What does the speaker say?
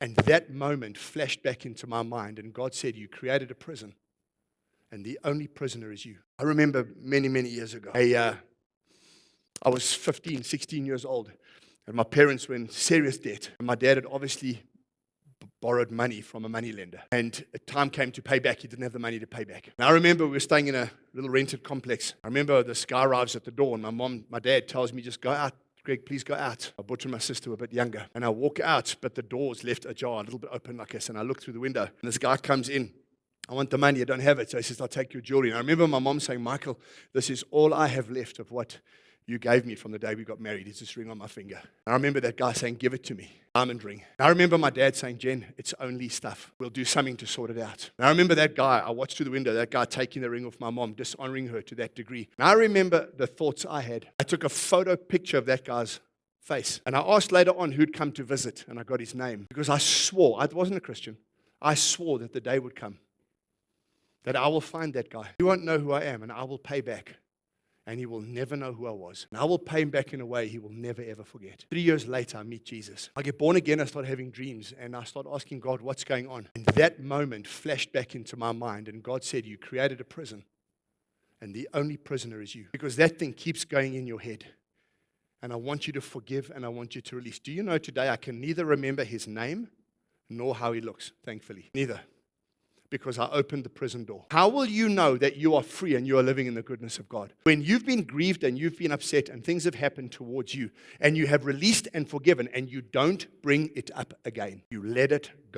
And that moment flashed back into my mind, and God said, you created a prison, and the only prisoner is you. I remember many, many years ago, I was 15, 16 years old, and my parents were in serious debt. And my dad had obviously borrowed money from a moneylender. And a time came to pay back. He didn't have the money to pay back. And I remember we were staying in a little rented complex. I remember this guy arrives at the door, and my dad tells me, just go out. Greg, please go out. My brother and my sister were a bit younger. And I walk out, but the door's left ajar, a little bit open like this. And I look through the window, and this guy comes in. I want the money. I don't have it. So he says, I'll take your jewelry. And I remember my mom saying, Michael, this is all I have left of what you gave me from the day we got married. It's this ring on my finger. And I remember that guy saying, give it to me. Diamond ring. And I remember my dad saying, Jen, it's only stuff. We'll do something to sort it out. And I remember that guy, I watched through the window, that guy taking the ring off my mom, dishonoring her to that degree. And I remember the thoughts I had. I took a photo picture of that guy's face. And I asked later on who'd come to visit, and I got his name. Because I swore, I wasn't a Christian, I swore that the day would come that I will find that guy. He won't know who I am, and I will pay back. And he will never know who I was. And I will pay him back in a way he will never, ever forget. 3 years later, I meet Jesus. I get born again, I start having dreams, and I start asking God, what's going on? And that moment flashed back into my mind, and God said, you created a prison, and the only prisoner is you. Because that thing keeps going in your head. And I want you to forgive, and I want you to release. Do you know today I can neither remember his name nor how he looks, thankfully. Neither. Because I opened the prison door. How will you know that you are free and you are living in the goodness of God? When you've been grieved and you've been upset and things have happened towards you and you have released and forgiven and you don't bring it up again. You let it go.